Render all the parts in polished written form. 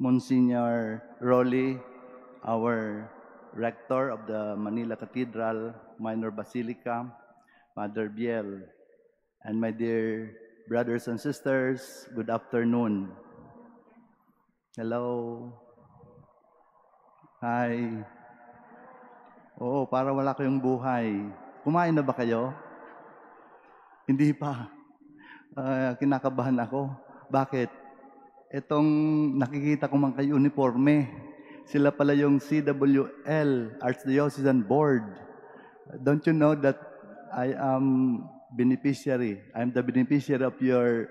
Monsignor Rolly, our rector of the Manila Cathedral Minor Basilica, Father Biel, and my dear brothers and sisters, good afternoon. Hello. Hi. Oo, para wala kayong buhay. Kumain na ba kayo? Hindi pa. Kinakabahan ako. Bakit? Itong nakikita ko man kayo uniforme, sila pala yung CWL, Archdiocesan Board. Don't you know that I am beneficiary? I'm the beneficiary of your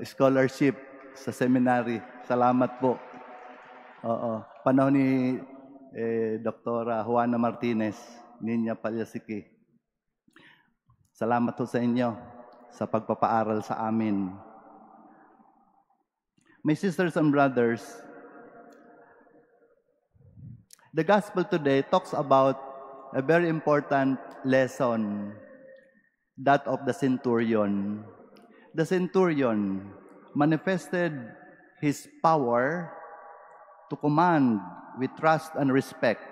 scholarship sa seminary. Salamat po. Oo. Panahon ni Dr. Juana Martinez, Niña Palyasiki. Salamat po sa inyo sa pagpapaaral sa amin. My sisters and brothers, the gospel today talks about a very important lesson, that of the centurion. The centurion manifested his power to command with trust and respect.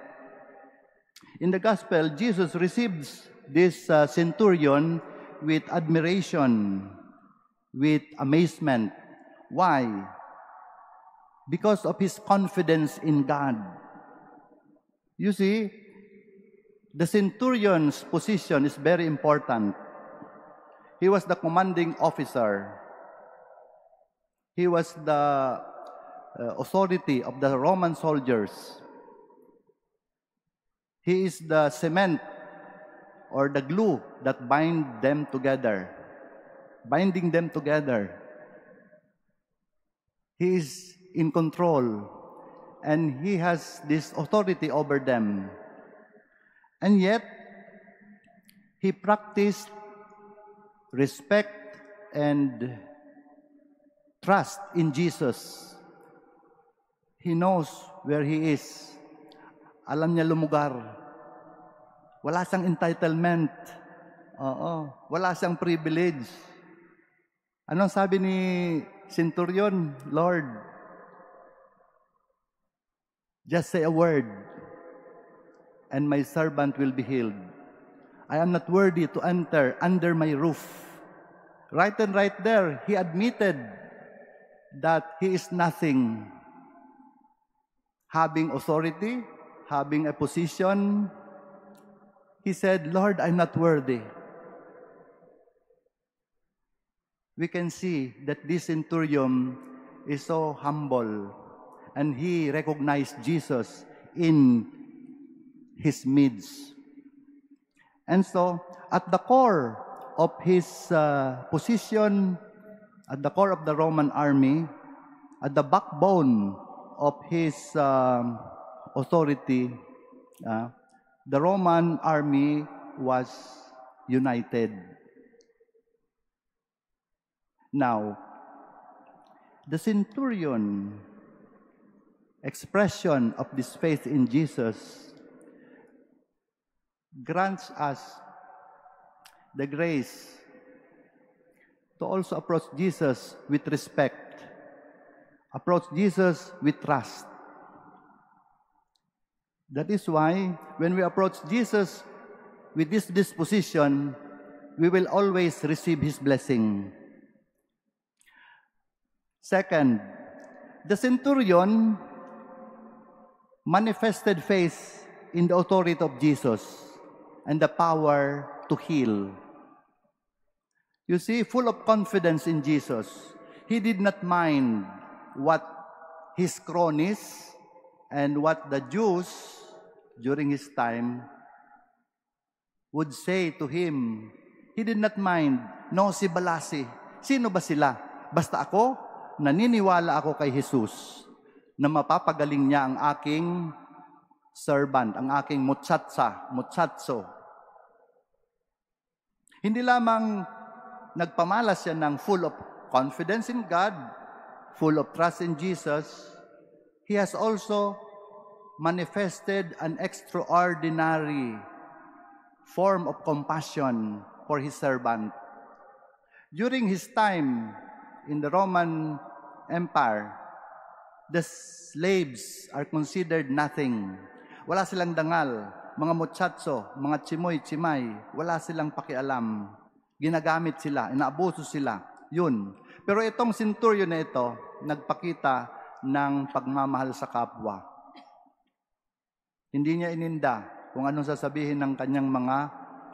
In the gospel, Jesus receives this centurion with admiration, with amazement. Why? Because of his confidence in God. You see, the centurion's position is very important. He was the commanding officer. He was the authority of the Roman soldiers. He is the cement or the glue that bind them together, binding them together. He is in control, and he has this authority over them. And yet, he practiced respect and trust in Jesus. He knows where he is. Alam niya lumugar. Wala siyang entitlement. Oo. Wala siyang privilege. Anong sabi ni Centurion? Lord, just say a word, and my servant will be healed. I am not worthy to enter under my roof. Right and right there, he admitted that he is nothing. Having authority, having a position, he said, Lord, I'm not worthy. We can see that this centurion is so humble, and he recognized Jesus in his midst. And so, at the core of his position, at the core of the Roman army, at the backbone of his authority, the Roman army was united. Now, the centurion expression of this faith in Jesus grants us the grace to also approach Jesus with respect, approach Jesus with trust. That is why, when we approach Jesus with this disposition, we will always receive His blessing. Second, the centurion manifested faith in the authority of Jesus and the power to heal. You see, full of confidence in Jesus, he did not mind what his cronies and what the Jews during his time would say to him. He did not mind. No, si Balasi. Sino ba sila? Basta ako, naniniwala ako kay Jesus na mapapagaling niya ang aking servant, ang aking mutsatso. Hindi lamang nagpamalas siya ng full of confidence in God, full of trust in Jesus, he has also manifested an extraordinary form of compassion for his servant. During his time in the Roman Empire, the slaves are considered nothing. Wala silang dangal. Mga muchacho, mga chimoy-chimay, wala silang pakialam. Ginagamit sila, inaabuso sila. Yun. Pero itong centurion na ito, nagpakita ng pagmamahal sa kapwa. Hindi niya ininda kung anong sasabihin ng kanyang mga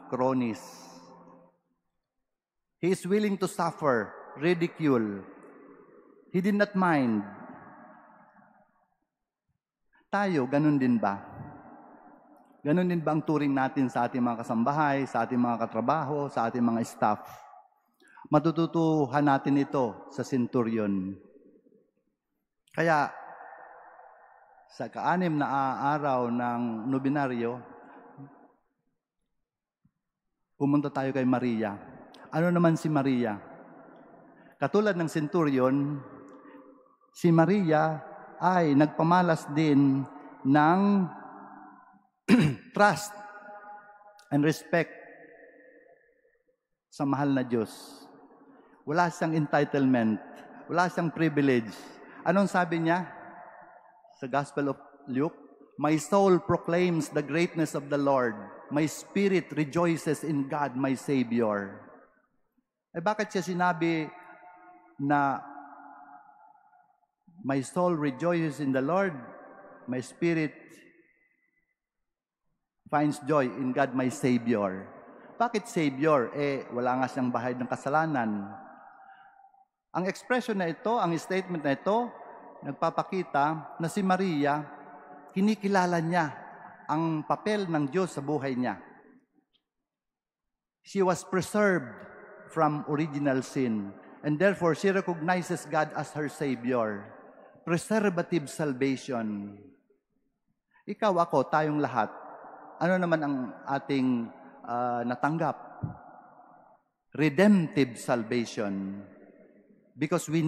cronies. He is willing to suffer ridicule. He did not mind. Tayo, ganun din ba? Ganun din ba ang turing natin sa ating mga kasambahay, sa ating mga katrabaho, sa ating mga staff? Matututuhan natin ito sa centurion. Kaya, sa ka-6 na araw ng nobinaryo, pumunta tayo kay Maria. Ano naman si Maria? Katulad ng centurion, si Maria ay nagpamalas din ng trust and respect sa mahal na Diyos. Wala siyang entitlement. Wala siyang privilege. Anong sabi niya sa Gospel of Luke? My soul proclaims the greatness of the Lord. My spirit rejoices in God, my Savior. Eh bakit siya sinabi na my soul rejoices in the Lord, my spirit finds joy in God, my Savior? Bakit Savior? Eh, wala nga siyang bahid ng kasalanan. Ang expression na ito, ang statement na ito, nagpapakita na si Maria, kinikilala niya ang papel ng Diyos sa buhay niya. She was preserved from original sin, and therefore she recognizes God as her Savior. Preservative salvation. Ikaw, ako, tayong lahat, ano naman ang ating natanggap? Redemptive salvation. Because we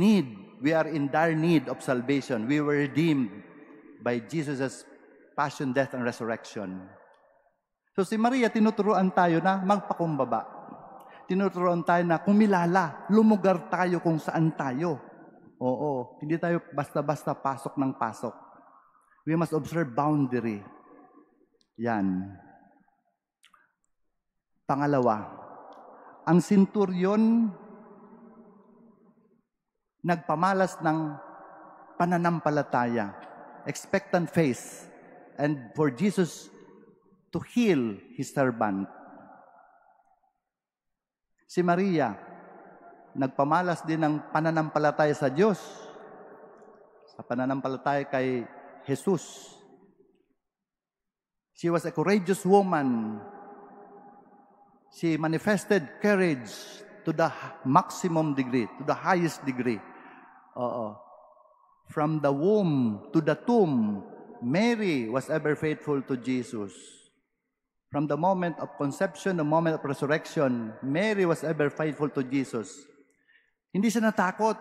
are in dire need of salvation. We were redeemed by Jesus' passion, death, and resurrection. So si Maria, tinuturuan tayo na magpakumbaba. Tinuturuan tayo na kumilala, lumugar tayo kung saan tayo. Oo, hindi tayo basta-basta pasok ng pasok. We must observe boundary. Yan. Pangalawa, ang centurion nagpamalas ng pananampalataya, expectant faith, and for Jesus to heal his servant. Si Maria, nagpamalas din ng pananampalataya sa Diyos, sa pananampalataya kay Jesus. She was a courageous woman. She manifested courage to the maximum degree, to the highest degree. From the womb to the tomb, Mary was ever faithful to Jesus. From the moment of conception, the moment of resurrection, Mary was ever faithful to Jesus. Hindi siya natakot.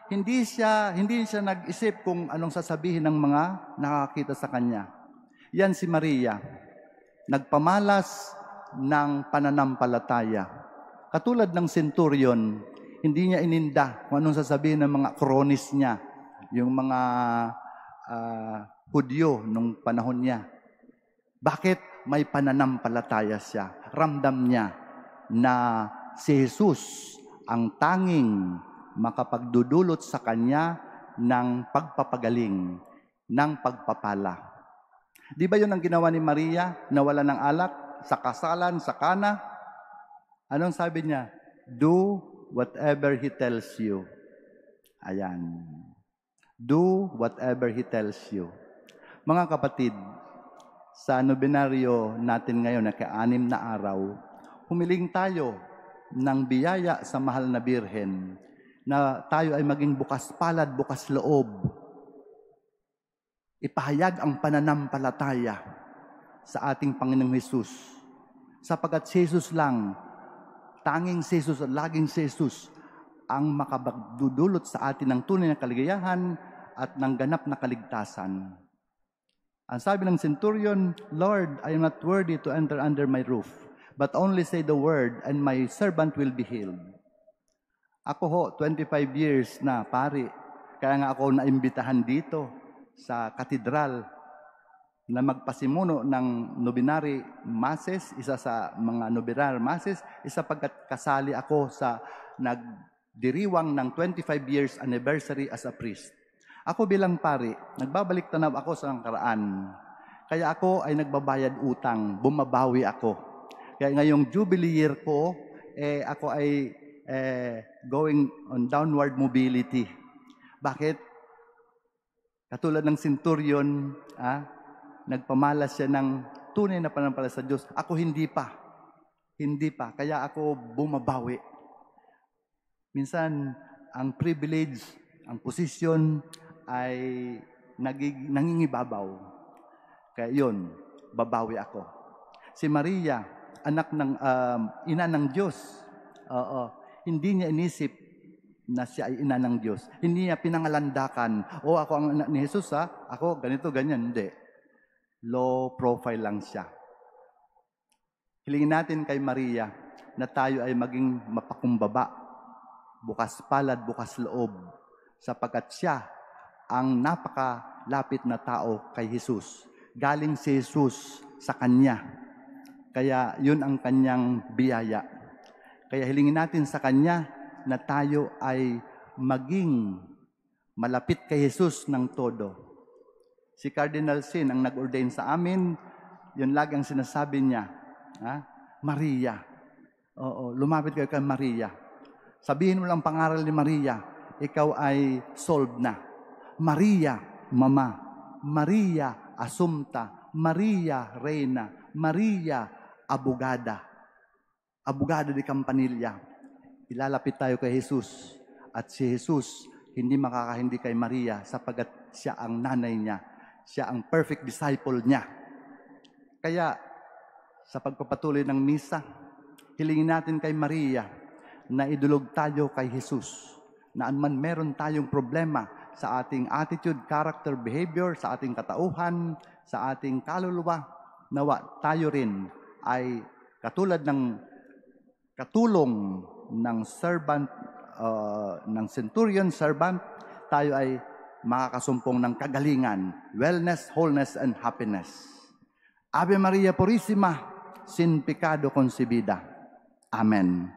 Hindi siya nag-isip kung anong sasabihin ng mga nakakita sa kanya. Yan si Maria. Nagpamalas ng pananampalataya. Katulad ng centurion, hindi niya ininda kung anong sasabihin ng mga cronies niya, yung mga Hudyo nung panahon niya. Bakit? May pananampalataya siya. Ramdam niya na si Jesus ang tanging makapagdudulot sa kanya ng pagpapagaling, ng pagpapala. Di ba yun ang ginawa ni Maria? Nawala ng alak sa kasalan, sa Kana. Anong sabi niya? Do whatever He tells you. Ayan. Do whatever He tells you. Mga kapatid, sa nobinaryo natin ngayon na ka-6 na araw, humiling tayo ng biyaya sa mahal na Birhen na tayo ay maging bukas palad, bukas loob. Ipahayag ang pananampalataya sa ating Panginoong Hesus. Sapagkat si Jesus lang, tanging si Jesus at laging si Jesus ang makabagdudulot sa atin ng tunay na kaligayahan at ng ganap na kaligtasan. Ang sabi ng centurion, Lord, I am not worthy to enter under my roof, but only say the word and my servant will be healed. Ako ho, 25 years na, pari. Kaya nga ako naimbitahan dito sa katedral na magpasimuno ng novenary masses, isa sa mga novenary masses, sapagkat kasali ako sa nagdiriwang ng 25 years anniversary as a priest. Ako bilang pari, nagbabalik tanaw ako sa nakaraan. Kaya ako ay nagbabayad utang, bumabawi ako. Kaya ngayong jubilee year ko, ako ay going on downward mobility. Bakit? Katulad ng centurion, nagpamalas siya ng tunay na panampalataya sa Diyos. Ako hindi pa. Hindi pa. Kaya ako bumabawi. Minsan, ang privilege, ang posisyon ay nangingibabaw. Kaya yun, babawi ako. Si Maria, anak ng ina ng Diyos. Hindi niya inisip na siya ay ina ng Diyos. Hindi niya pinangalandakan, ako ang anak ni Jesus, ako ganito, ganyan. Hindi. Low profile lang siya. Hilingin natin kay Maria na tayo ay maging mapakumbaba, bukas palad, bukas loob, sapagkat siya ang napakalapit na tao kay Jesus. Galing si Jesus sa Kanya. Kaya yun ang Kanyang biyaya. Kaya hilingin natin sa Kanya na tayo ay maging malapit kay Jesus ng todo. Si Cardinal Sin ang nag-ordain sa amin, yun lagi ang sinasabi niya, Maria. Oo, lumapit kayo kay Maria. Sabihin mo lang pangaral ni Maria, ikaw ay solved na. Maria, Mama. Maria, Assumpta. Maria, Reina. Maria, Abogada. Abogada di Campanilla. Ilalapit tayo kay Jesus. At si Jesus, hindi makakahindi kay Maria sapagkat siya ang nanay niya. Siya ang perfect disciple niya. Kaya, sa pagpapatuloy ng misa, hilingin natin kay Maria na idulog tayo kay Jesus. Na anman meron tayong problema sa ating attitude, character, behavior, sa ating katauhan, sa ating kaluluwa, nawa tayo rin ay katulad ng katulong ng servant, ng centurion servant, tayo ay makakasumpong ng kagalingan, wellness, wholeness, and happiness. Ave Maria Purissima, sin pecado concebida. Amen.